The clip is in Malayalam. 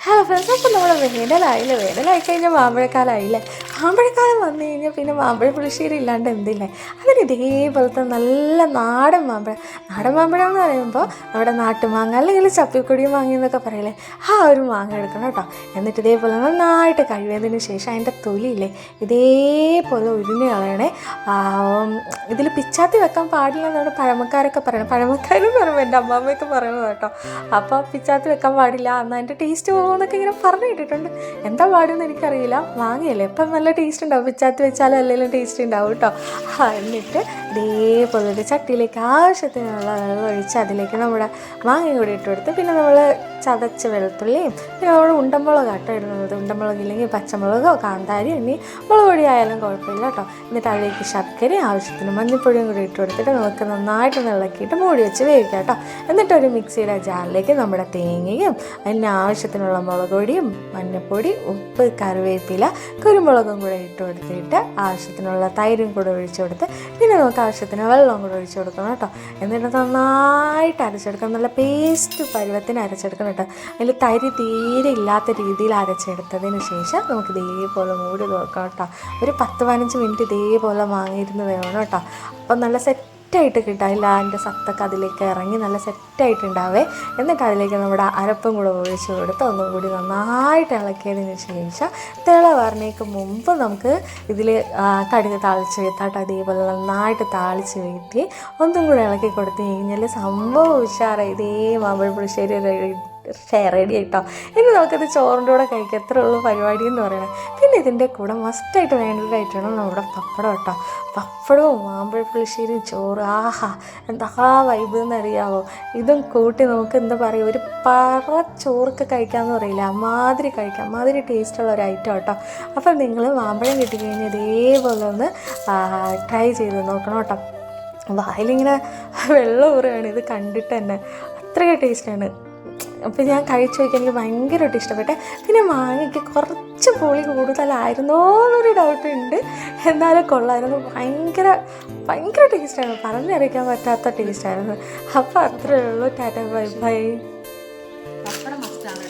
ഹലോ ഫ്രണ്ട്സ്, അപ്പോൾ നമ്മൾ വേനലായി കഴിഞ്ഞാൽ മാമ്പഴക്കാലമായില്ലേ. മാമ്പഴക്കാലം വന്നു കഴിഞ്ഞാൽ പിന്നെ മാമ്പഴ പുളിശ്ശേരി ഇല്ലാണ്ട് എന്തില്ലേ. അതിന് ഇതേപോലത്തെ നല്ല നാടൻ മാമ്പഴം എന്ന് പറയുമ്പോൾ നമ്മുടെ നാട്ടുമാങ്ങ അല്ലെങ്കിൽ ചപ്പിക്കൊടി മാങ്ങ എന്നൊക്കെ പറയില്ലേ, ആ ഒരു മാങ്ങ എടുക്കണം കേട്ടോ. എന്നിട്ട് ഇതേപോലെ നന്നായിട്ട് കഴുകിയതിന് ശേഷം അതിൻ്റെ തൊലിയില്ലേ ഇതേപോലെ ഉരിഞ്ഞ് കളയണേ. ഇതിൽ പിച്ചാത്തി വെക്കാൻ പാടില്ല എന്നാണ് പഴമക്കാരൊക്കെ പറയണത്. പഴമക്കാരെന്ന് പറയുമ്പോൾ എൻ്റെ അമ്മാമ്മയൊക്കെ പറയുന്നത് കേട്ടോ. അപ്പോൾ പിച്ചാത്തി വെക്കാൻ പാടില്ല, എന്നാൽ അതിൻ്റെ ടേസ്റ്റ് പോകുമെന്നൊക്കെ ഇങ്ങനെ പറഞ്ഞു കേട്ടിട്ടുണ്ട്. എന്താ പാടുമെന്ന് എനിക്കറിയില്ല. മാങ്ങയല്ലേ ഇപ്പം നല്ല ടേസ്റ്റ് ഉണ്ടാവും, പിച്ചാത്തി വെച്ചാലും അല്ലെങ്കിലും ടേസ്റ്റ് ഉണ്ടാവും കേട്ടോ. എന്നിട്ട് ഇതേപോലെ ഒരു ചട്ടിയിലേക്ക് ആവശ്യത്തിനുള്ള വെള്ളം ഒഴിച്ച് അതിലേക്ക് നമ്മുടെ മാങ്ങയും കൂടി ഇട്ട് കൊടുത്ത് പിന്നെ നമ്മൾ ചതച്ച് വെളുത്തുള്ളിയും പിന്നെ നമ്മൾ ഉണ്ടമുളക് കേട്ടോ ഇടുന്നത്. ഉണ്ടമുളക് ഇല്ലെങ്കിൽ പച്ചമുളകോ കാന്താരിയോ ഇനി മുളക് പൊടി ആയാലും കുഴപ്പമില്ല കേട്ടോ. എന്നിട്ട് അതിലേക്ക് ശർക്കരയും ആവശ്യത്തിന് മഞ്ഞൾപ്പൊടിയും കൂടി ഇട്ട് കൊടുത്തിട്ട് നമുക്ക് നന്നായിട്ട് ഇളക്കിയിട്ട് മൂടി വെച്ച് വേവിക്കാം കേട്ടോ. എന്നിട്ടൊരു മിക്സിയുടെ ജാറിലേക്ക് നമ്മുടെ തേങ്ങയും അതിന് ആവശ്യത്തിനുള്ള മുളക് പൊടിയും മഞ്ഞൾപ്പൊടി, ഉപ്പ്, കറിവേപ്പില, കുരുമുളകും കൂടെ ഇട്ട് കൊടുത്തിട്ട് ആവശ്യത്തിനുള്ള തൈരും കൂടെ ഒഴിച്ചു കൊടുത്ത് പിന്നെ നമുക്ക് ആവശ്യത്തിന് വെള്ളവും കൂടെ ഒഴിച്ചു കൊടുക്കണം കേട്ടോ. എന്നിട്ട് നന്നായിട്ട് അരച്ചെടുക്കണം, നല്ല പേസ്റ്റ് പരുവത്തിന് അരച്ചെടുക്കണം കേട്ടോ. അതിൽ തരി തീരെ ഇല്ലാത്ത രീതിയിൽ അരച്ചെടുത്തതിന് ശേഷം നമുക്ക് ഇതേപോലെ മൂടി തുറക്കാം കേട്ടോ. ഒരു 10-15 മിനിറ്റ് ഇതേപോലെ വാങ്ങിയിരുന്ന് വേണം കേട്ടോ. അപ്പം നല്ല സെറ്റായിട്ട് കിട്ടാം. അതിൻ്റെ സത്തൊക്കെ അതിലേക്ക് ഇറങ്ങി നല്ല സെറ്റായിട്ടുണ്ടാവേ. എന്നിട്ട് അതിലേക്ക് നമ്മുടെ അരപ്പും കൂടെ ഒഴിച്ച് കൊടുത്ത് ഒന്നും കൂടി നന്നായിട്ട് ഇളക്കിയതിന് ശേഷം തിളവറിനേക്ക് മുമ്പ് നമുക്ക് ഇതിൽ കടുക് താളിച്ച് വീത്താട്ടോ. അതേപോലെ നന്നായിട്ട് താളിച്ച് വീട്ടി ഒന്നും കൂടെ ഇളക്കി കൊടുത്ത് കഴിഞ്ഞാൽ സംഭവം ഉഷാറായി. ഇതേ മാമ്പഴ പുളിശ്ശേരി റെഡി ആയിട്ടോ. ഇനി നമുക്കത് ചോറിൻ്റെ കൂടെ കഴിക്കാം. എത്ര ഉള്ളൂ പരിപാടി എന്ന് പറയണത്. പിന്നെ ഇതിൻ്റെ കൂടെ മസ്റ്റായിട്ട് വേണ്ടതായിട്ടാണ് നമ്മുടെ പപ്പടം കേട്ടോ. പപ്പടവും മാമ്പഴ പുളിശ്ശേരിയും ചോറ്, ആഹാ എന്താ വൈബ് എന്നറിയാവോ. ഇതും കൂട്ടി നമുക്ക് എന്താ പറയുക, ഒരു ചോറൊക്കെ കഴിക്കാമെന്ന് പറയില്ല, അമ്മാതിരി കഴിക്കാം, അമ്മാതിരി ടേസ്റ്റുള്ള ഒരു ഐറ്റം കേട്ടോ. അപ്പം നിങ്ങൾ മാമ്പഴം കിട്ടിക്കഴിഞ്ഞാൽ ഇതേപോലെ ഒന്ന് ട്രൈ ചെയ്ത് നോക്കണം കേട്ടോ. വായിലിങ്ങനെ വെള്ളം ഊറുകയാണ് ഇത് കണ്ടിട്ട് തന്നെ, അത്രയ്ക്ക് ടേസ്റ്റാണ്. അപ്പോൾ ഞാൻ കഴിച്ചു നോക്കി, എനിക്ക് ഭയങ്കരമായിട്ട് ഇഷ്ടപ്പെട്ടെ. പിന്നെ മാങ്ങയ്ക്ക് കുറച്ച് പുളി കൂടുതലായിരുന്നോ എന്നൊരു ഡൗട്ടുണ്ട്, എന്നാലും കൊള്ളായിരുന്നു. ഭയങ്കര ടേസ്റ്റായിരുന്നു, പറഞ്ഞറിയിക്കാൻ പറ്റാത്ത ടേസ്റ്റായിരുന്നു. അപ്പോൾ അത്രയേ ഉള്ളൂ. Tata bye bye.